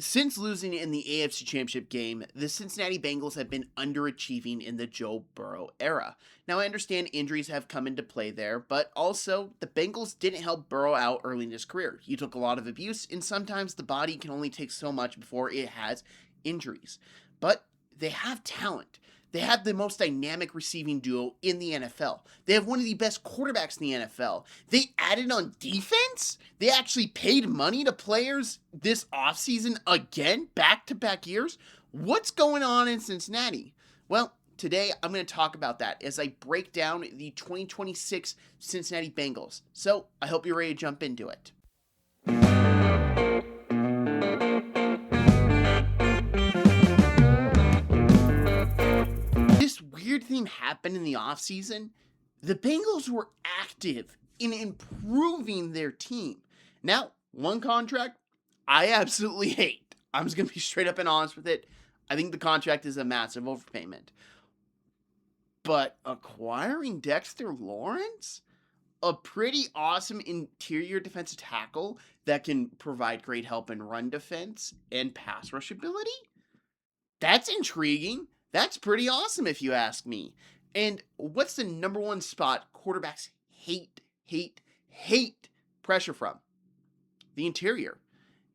Since losing in the AFC Championship game, the Cincinnati Bengals have been underachieving in the Joe Burrow era. Now, I understand injuries have come into play there, but also the Bengals didn't help Burrow out early in his career. He took a lot of abuse, and sometimes the body can only take so much before it has injuries. But they have talent. They have the most dynamic receiving duo in the NFL. They have one of the best quarterbacks in the NFL. They added on defense? They actually paid money to players this offseason again, back-to-back years? What's going on in Cincinnati? Well, today I'm going to talk about that as I break down the 2026 Cincinnati Bengals. So I hope you're ready to jump into it. This weird thing happened in the offseason. The Bengals were active in improving their team. Now, one contract I absolutely hate. I'm just going to be straight up and honest with it. I think the contract is a massive overpayment. But acquiring Dexter Lawrence, a pretty awesome interior defensive tackle that can provide great help in run defense and pass rush ability, that's intriguing. That's pretty awesome if you ask me. And what's the number one spot quarterbacks hate pressure from? The interior.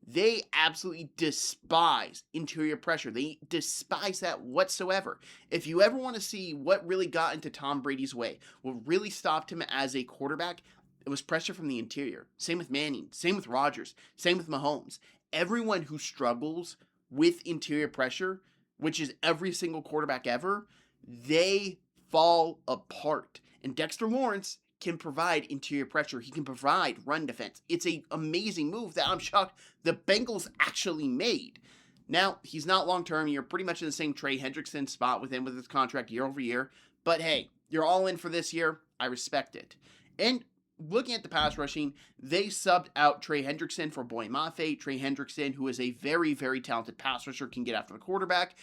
They absolutely despise interior pressure. They despise that whatsoever. If you ever want to see what really got into Tom Brady's way, what really stopped him as a quarterback, it was pressure from the interior. Same with Manning, same with Rodgers, same with Mahomes. Everyone who struggles with interior pressure, which is every single quarterback ever, they fall apart. And Dexter Lawrence can provide interior pressure. He can provide run defense. It's an amazing move that I'm shocked the Bengals actually made. Now, he's not long-term. You're pretty much in the same Trey Hendrickson spot with him with his contract year over year. But hey, you're all in for this year. I respect it. And looking at the pass rushing, they subbed out Trey Hendrickson for Boy Mafe. Trey Hendrickson, who is a very, very talented pass rusher, can get after the quarterback,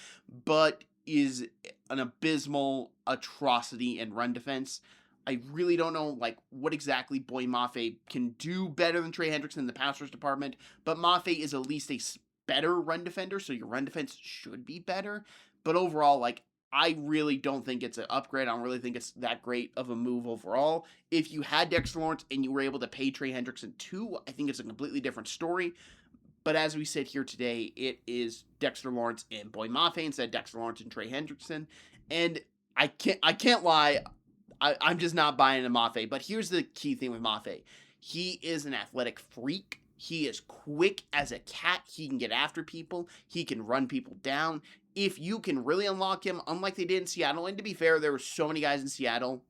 but is an abysmal atrocity in run defense. I really don't know what exactly Boy Mafe can do better than Trey Hendrickson in the pass rush department, but Mafe is at least a better run defender, so your run defense should be better. But overall, I really don't think it's an upgrade. I don't really think it's that great of a move overall. If you had Dexter Lawrence and you were able to pay Trey Hendrickson too, I think it's a completely different story. But as we sit here today, it is Dexter Lawrence and Boy Mafe instead of Dexter Lawrence and Trey Hendrickson. And I can't lie, I'm just not buying into Mafe. But here's the key thing with Mafe. He is an athletic freak. He is quick as a cat. He can get after people. He can run people down. If you can really unlock him, unlike they did in Seattle, and to be fair, there were so many guys in Seattle,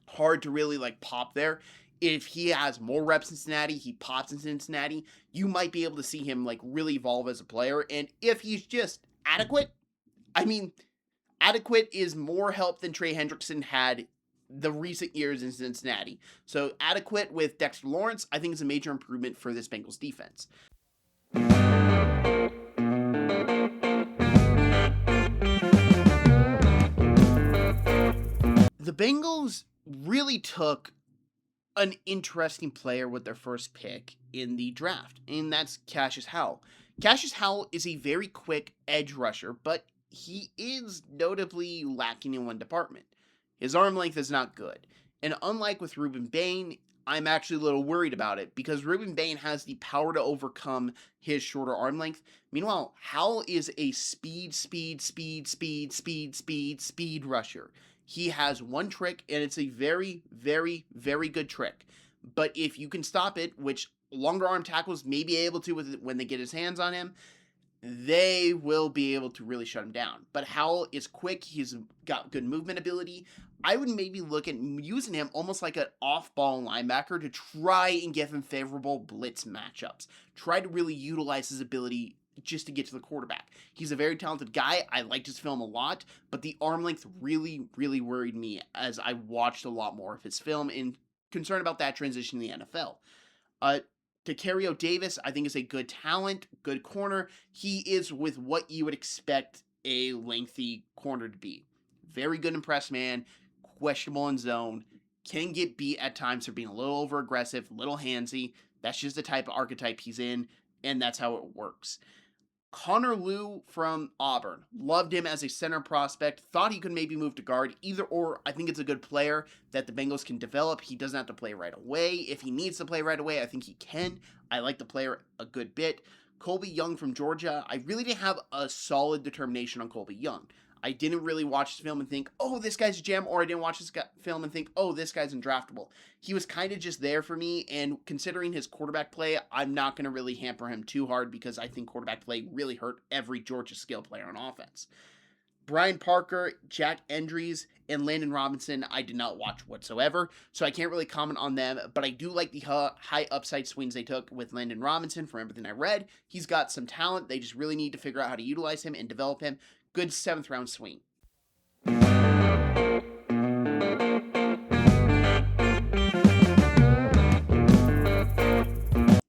hard to really pop there. If he has more reps in Cincinnati, he pops in Cincinnati, you might be able to see him really evolve as a player. And if he's just adequate, adequate is more help than Trey Hendrickson had the recent years in Cincinnati. So adequate with Dexter Lawrence, I think is a major improvement for this Bengals defense. The Bengals really took an interesting player with their first pick in the draft, and that's Cassius Howell. Cassius Howell is a very quick edge rusher, but he is notably lacking in one department. His arm length is not good. And unlike with Ruben Bain, I'm actually a little worried about it because Ruben Bain has the power to overcome his shorter arm length. Meanwhile, Howell is a speed rusher. He has one trick, and it's a very, very, very good trick. But if you can stop it, which longer arm tackles may be able to when they get his hands on him, they will be able to really shut him down. But Howell is quick. He's got good movement ability. I would maybe look at using him almost like an off-ball linebacker to try and give him favorable blitz matchups. Try to really utilize his ability just to get to the quarterback. He's a very talented guy. I liked his film a lot, but the arm length really, really worried me as I watched a lot more of his film and concerned about that transition in the NFL. Tacario Davis, I think, is a good talent, good corner. He is with what you would expect a lengthy corner to be. Very good in press man, questionable in zone, can get beat at times for being a little over-aggressive, a little handsy. That's just the type of archetype he's in, and that's how it works. Connor Lew from Auburn. Loved him as a center prospect. Thought he could maybe move to guard. Either or, I think it's a good player that the Bengals can develop. He doesn't have to play right away. If he needs to play right away, I think he can. I like the player a good bit. Colby Young from Georgia. I really didn't have a solid determination on Colby Young. I didn't really watch this film and think, oh, this guy's a gem, or I didn't watch this film and think, oh, this guy's undraftable. He was kind of just there for me, and considering his quarterback play, I'm not going to really hamper him too hard because I think quarterback play really hurt every Georgia skill player on offense. Brian Parker, Jack Endries, and Landon Robinson, I did not watch whatsoever, so I can't really comment on them, but I do like the high upside swings they took with Landon Robinson. From everything I read, he's got some talent. They just really need to figure out how to utilize him and develop him. Good 7th round swing.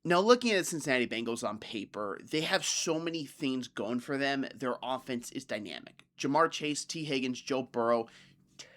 Now, looking at the Cincinnati Bengals on paper, they have so many things going for them. Their offense is dynamic. Jamar Chase, T. Higgins, Joe Burrow,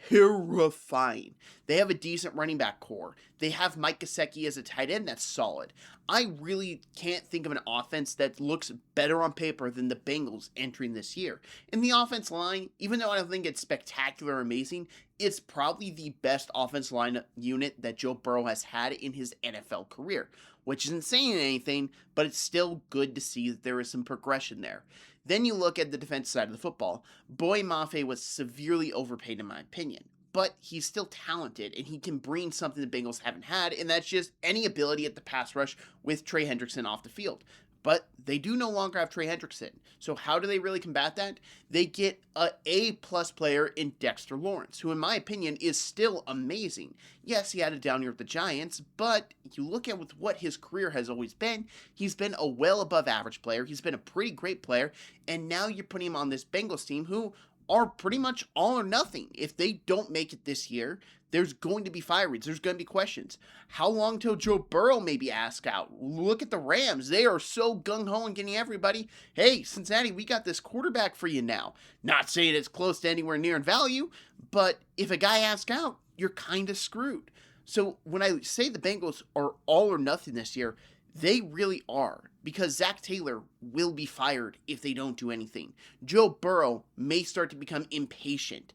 terrifying. They have a decent running back core. They have Mike Gesicki as a tight end that's solid. I really can't think of an offense that looks better on paper than the Bengals entering this year. And the offense line, even though I don't think it's spectacular or amazing, it's probably the best offense line unit that Joe Burrow has had in his NFL career, which isn't saying anything, but it's still good to see that there is some progression there. Then you look at the defense side of the football. Boye Mafe was severely overpaid in my opinion, but he's still talented and he can bring something the Bengals haven't had, and that's just any ability at the pass rush with Trey Hendrickson off the field. But they do no longer have Trey Hendrickson. So how do they really combat that? They get a A-plus player in Dexter Lawrence, who in my opinion is still amazing. Yes, he had a down year with the Giants, but you look at with what his career has always been, he's been a well above average player. He's been a pretty great player, and now you're putting him on this Bengals team who are pretty much all or nothing. If they don't make it this year, there's going to be firings. There's going to be questions. How long till Joe Burrow maybe ask out? Look at the Rams. They are so gung-ho and getting everybody, hey, Cincinnati, we got this quarterback for you now. Not saying it's close to anywhere near in value, but if a guy asks out, you're kind of screwed. So when I say the Bengals are all or nothing this year, they really are, because Zach Taylor will be fired if they don't do anything. Joe Burrow may start to become impatient.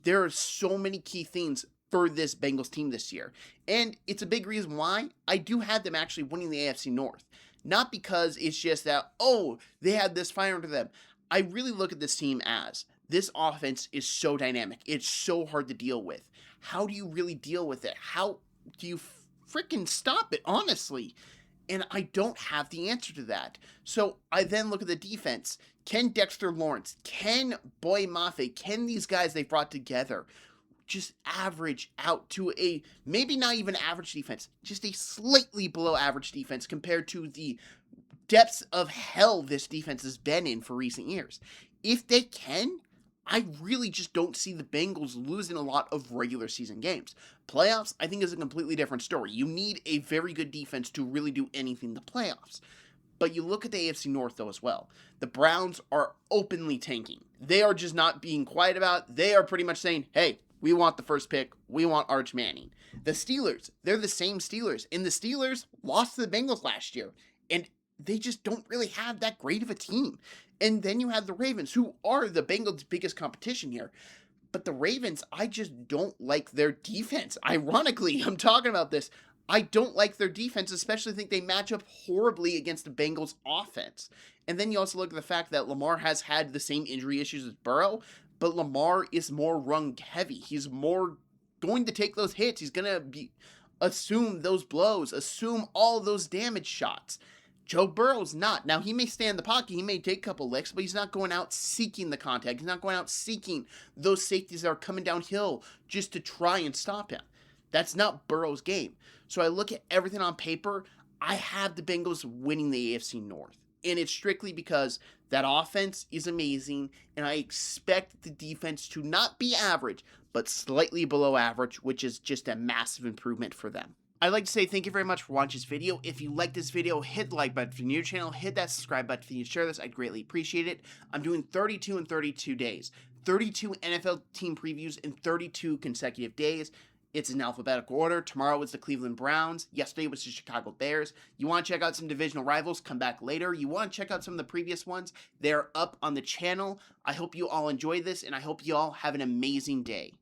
There are so many key things for this Bengals team this year, and it's a big reason why I do have them actually winning the AFC North. Not because it's just that, oh, they had this fire under them. I really look at this team as, this offense is so dynamic. It's so hard to deal with. How do you really deal with it? How do you freaking stop it, honestly? And I don't have the answer to that. So I then look at the defense. Can Dexter Lawrence, can Boye Mafe, can these guys they brought together just average out to a, maybe not even average defense, just a slightly below average defense compared to the depths of hell this defense has been in for recent years? If they can, I really just don't see the Bengals losing a lot of regular season games. Playoffs, I think, is a completely different story. You need a very good defense to really do anything in the playoffs. But you look at the AFC North, though, as well. The Browns are openly tanking. They are just not being quiet about it. They are pretty much saying, hey, we want the first pick. We want Arch Manning. The Steelers, they're the same Steelers. And the Steelers lost to the Bengals last year. And they just don't really have that great of a team. And then you have the Ravens, who are the Bengals' biggest competition here. But the Ravens, I just don't like their defense. Ironically, I'm talking about this. I don't like their defense, especially think they match up horribly against the Bengals' offense. And then you also look at the fact that Lamar has had the same injury issues as Burrow, but Lamar is more run heavy. He's more going to take those hits. He's going to assume those blows, assume all those damage shots. Joe Burrow's not. Now, he may stay in the pocket, he may take a couple licks, but he's not going out seeking the contact. He's not going out seeking those safeties that are coming downhill just to try and stop him. That's not Burrow's game. So I look at everything on paper, I have the Bengals winning the AFC North. And it's strictly because that offense is amazing, and I expect the defense to not be average, but slightly below average, which is just a massive improvement for them. I'd like to say thank you very much for watching this video. If you like this video, hit the like button for the new channel, hit that subscribe button if you share this. I'd greatly appreciate it. I'm doing 32 in 32 days, 32 NFL team previews in 32 consecutive days. It's in alphabetical order. Tomorrow was the Cleveland Browns. Yesterday was the Chicago Bears. You want to check out some divisional rivals? Come back later. You want to check out some of the previous ones? They're up on the channel. I hope you all enjoy this, and I hope you all have an amazing day.